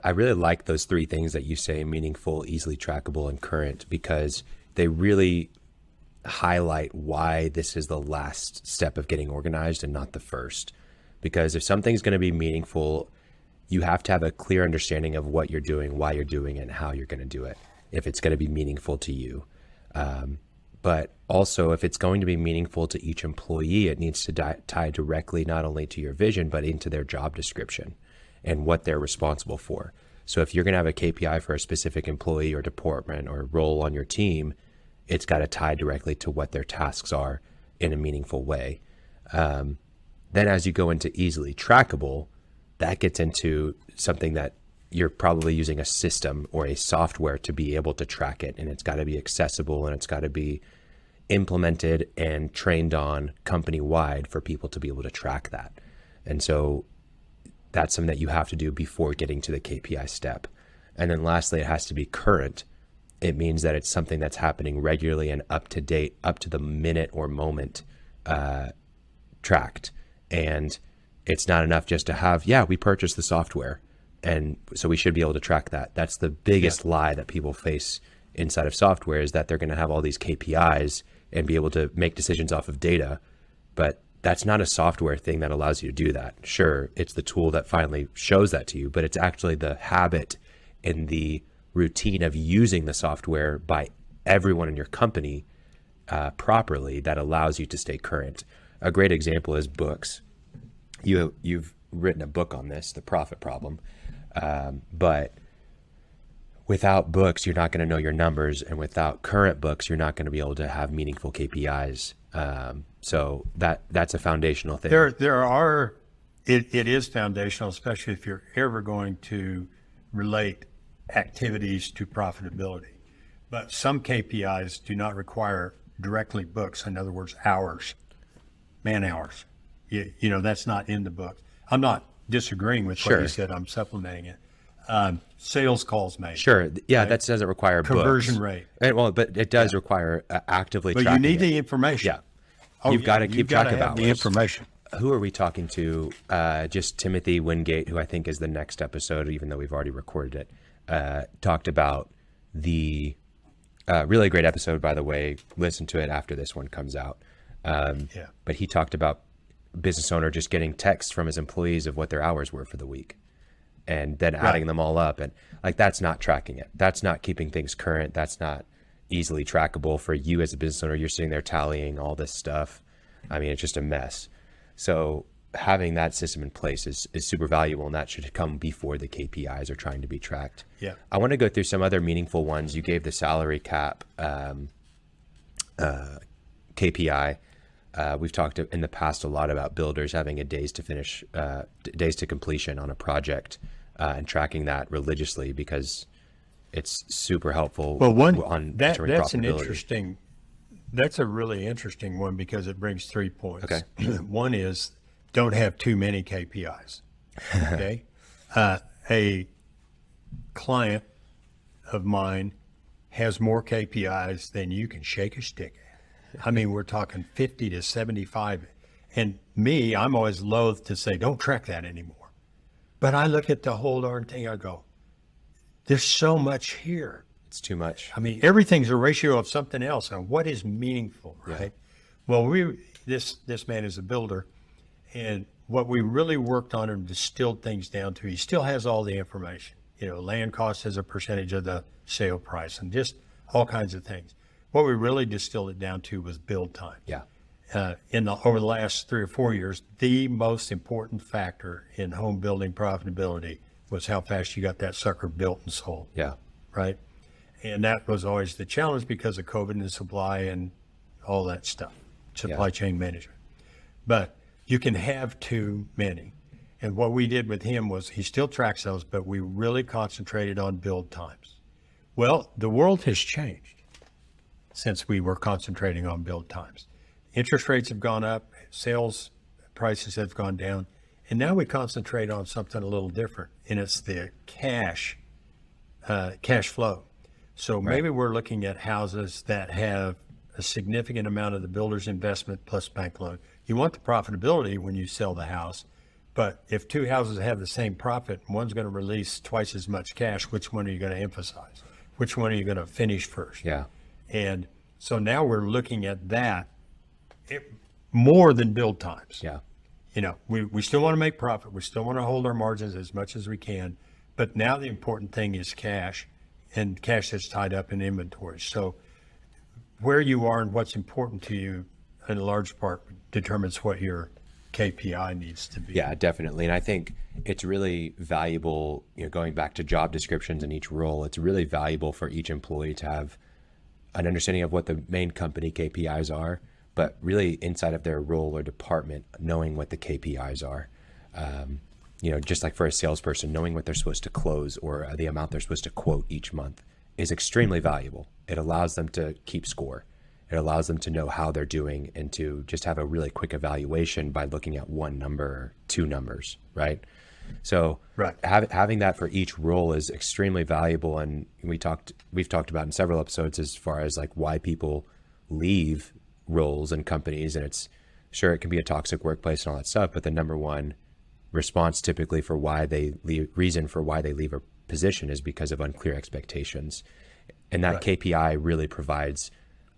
I really like those three things that you say: meaningful, easily trackable, and current, because they really highlight why this is the last step of getting organized and not the first. Because if something's going to be meaningful, you have to have a clear understanding of what you're doing, why you're doing it, and how you're going to do it, if it's going to be meaningful to you. But also, if it's going to be meaningful to each employee, it needs to tie directly not only to your vision, but into their job description and what they're responsible for. So if you're going to have a KPI for a specific employee or department or role on your team, it's got to tie directly to what their tasks are in a meaningful way. Then as you go into easily trackable, that gets into something that you're probably using a system or a software to be able to track it. And it's got to be accessible, and it's got to be implemented and trained on company-wide for people to be able to track that. And so that's something that you have to do before getting to the KPI step. And then lastly, it has to be current. It means that it's something that's happening regularly and up to date, up to the minute or moment tracked. And it's not enough just to have, we purchased the software, and so we should be able to track that. That's the biggest lie that people face inside of software, is that they're going to have all these KPIs and be able to make decisions off of data. But that's not a software thing that allows you to do that. Sure, it's the tool that finally shows that to you, but it's actually the habit and the routine of using the software by everyone in your company properly that allows you to stay current. A great example is books. You've written a book on this, The Profit Problem, but without books, you're not going to know your numbers, and without current books, you're not going to be able to have meaningful KPIs. So that's a foundational thing. It is foundational, especially if you're ever going to relate activities to profitability. But some KPIs do not require directly books. In other words, hours, man hours. You know, that's not in the book. I'm not disagreeing with what you said. I'm supplementing it. Sales calls made. Sure. Yeah, right? That doesn't require conversion rate. But it does require actively tracking. But you need the information. Yeah. You've got to keep track of hours. The information. Who are we talking to? Just Timothy Wingate, who I think is the next episode, even though we've already recorded it, talked about the really great episode, by the way. Listen to it after this one comes out. But he talked about business owner just getting texts from his employees of what their hours were for the week, and then adding them all up. And like, that's not tracking it. That's not keeping things current. That's not easily trackable for you as a business owner. You're sitting there tallying all this stuff. I mean, it's just a mess. So having that system in place is super valuable, and that should come before the KPIs are trying to be tracked. Yeah. I want to go through some other meaningful ones. You gave the salary cap KPI. We've talked in the past a lot about builders having a days to completion on a project, and tracking that religiously, because it's super helpful. Well, that's a really interesting one, because it brings 3 points. Okay. One is, don't have too many KPIs. Okay. A client of mine has more KPIs than you can shake a stick at. I mean, we're talking 50 to 75. And me, I'm always loath to say, don't track that anymore. But I look at the whole darn thing, I go, there's so much here. It's too much. I mean, everything's a ratio of something else. And what is meaningful, right? Yeah. Well, this man is a builder, and what we really worked on and distilled things down to, he still has all the information. You know, land cost as a percentage of the sale price, and just all kinds of things. What we really distilled it down to was build time. Yeah. Over the last 3 or 4 years, the most important factor in home building profitability was how fast you got that sucker built and sold. Yeah. Right. And that was always the challenge because of COVID and supply and all that stuff, supply chain management. But you can have too many. And what we did with him was, he still tracks those, but we really concentrated on build times. Well, the world has changed since we were concentrating on build times. Interest rates have gone up, sales prices have gone down, and now we concentrate on something a little different, and it's the cash flow. So maybe we're looking at houses that have a significant amount of the builder's investment plus bank loan. You want the profitability when you sell the house, But if two houses have the same profit, and one's going to release twice as much cash, which one are you going to emphasize? Which one are you going to finish first? Yeah. And so now we're looking at that more than build times. Yeah. You know, we still want to make profit. We still want to hold our margins as much as we can. But now the important thing is cash, and cash that's tied up in inventory. So where you are and what's important to you in large part determines what your KPI needs to be. Yeah, definitely. And I think it's really valuable, going back to job descriptions in each role, it's really valuable for each employee to have an understanding of what the main company KPIs are, but really inside of their role or department, knowing what the KPIs are. Just like for a salesperson, knowing what they're supposed to close or the amount they're supposed to quote each month is extremely valuable. It allows them to keep score. It allows them to know how they're doing and to just have a really quick evaluation by looking at one number or two numbers, right? So having that for each role is extremely valuable. And we've talked about in several episodes as far as like why people leave roles and companies. And it's sure it can be a toxic workplace and all that stuff, but the number one response typically for why they leave, reason for why they leave a position is because of unclear expectations. And that KPI really provides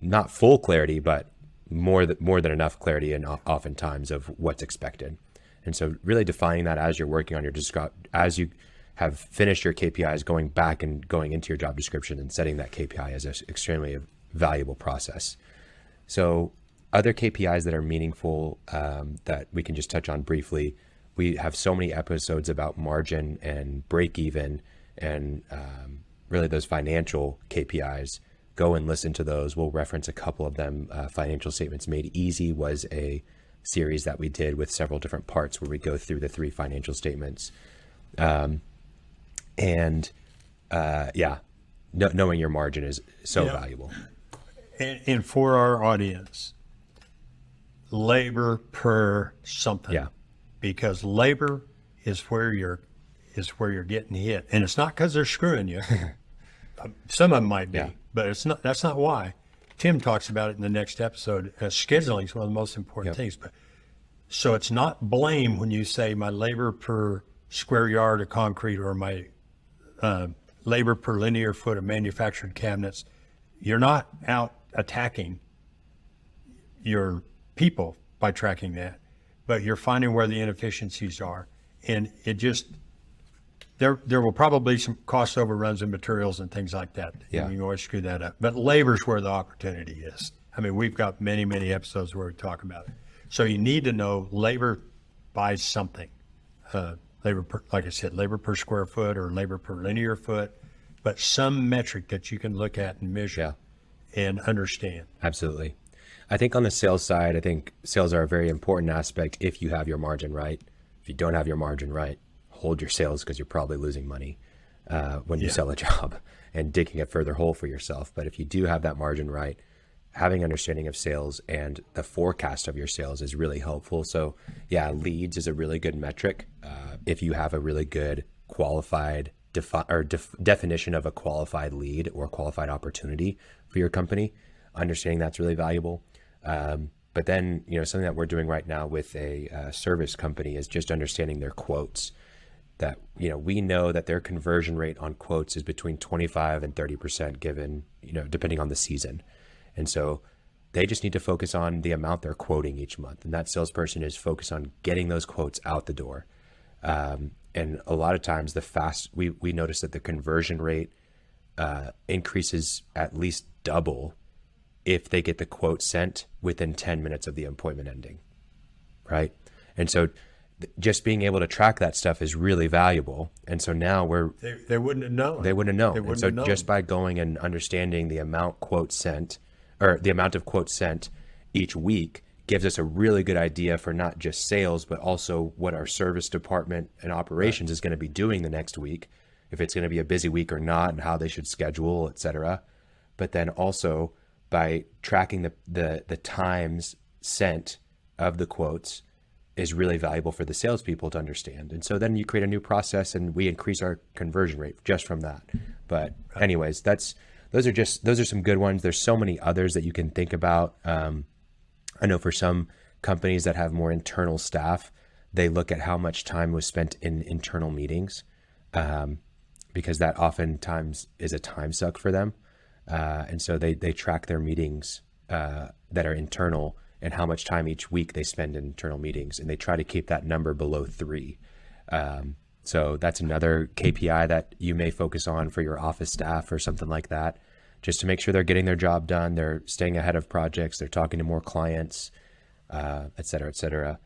not full clarity, but more than enough clarity and oftentimes of what's expected. And so really defining that as you're working on as you have finished your KPIs, going back and going into your job description and setting that KPI is an extremely valuable process. So other KPIs that are meaningful that we can just touch on briefly, we have so many episodes about margin and break even and really those financial KPIs. Go and listen to those. We'll reference a couple of them. Financial Statements Made Easy was a series that we did with several different parts where we go through the 3 financial statements. Knowing your margin is so valuable. And for our audience, labor per something. Yeah. Because labor is where you're getting hit. And it's not because they're screwing you. Some of them might be, but that's not why. Tim talks about it in the next episode. Scheduling is one of the most important things. But so it's not blame when you say my labor per square yard of concrete or my labor per linear foot of manufactured cabinets. You're not out attacking your people by tracking that, but you're finding where the inefficiencies are. And it just, there will probably be some cost overruns in materials and things like that. Yeah. You can always screw that up. But labor's where the opportunity is. I mean, we've got many, many episodes where we talk about it. So you need to know labor buys something. Labor per, like I said, labor per square foot or labor per linear foot, but some metric that you can look at and measure and understand. Absolutely. I think on the sales side, I think sales are a very important aspect if you have your margin right. If you don't have your margin right, hold your sales because you're probably losing money when you sell a job and digging a further hole for yourself. But if you do have that margin right, having understanding of sales and the forecast of your sales is really helpful. So leads is a really good metric. If you have a really good qualified definition of a qualified lead or qualified opportunity for your company, understanding that's really valuable. But then, something that we're doing right now with a service company is just understanding their quotes. That, we know that their conversion rate on quotes is between 25 and 30% given, depending on the season. And so they just need to focus on the amount they're quoting each month. And that salesperson is focused on getting those quotes out the door. And a lot of times we notice that the conversion rate increases at least double if they get the quote sent within 10 minutes of the appointment ending, right? And so just being able to track that stuff is really valuable. And so now they wouldn't have known. They wouldn't have known. And so just by going and understanding the amount quotes sent or the amount of quotes sent each week gives us a really good idea for not just sales, but also what our service department and operations is going to be doing the next week, if it's going to be a busy week or not, and how they should schedule, et cetera. But then also by tracking the times sent of the quotes is really valuable for the salespeople to understand. And so then you create a new process and we increase our conversion rate just from that. But anyways, those are some good ones. There's so many others that you can think about. I know for some companies that have more internal staff, they look at how much time was spent in internal meetings, because that oftentimes is a time suck for them. And so they track their meetings that are internal and how much time each week they spend in internal meetings. And they try to keep that number below 3. So that's another KPI that you may focus on for your office staff or something like that, just to make sure they're getting their job done. They're staying ahead of projects. They're talking to more clients, et cetera, et cetera.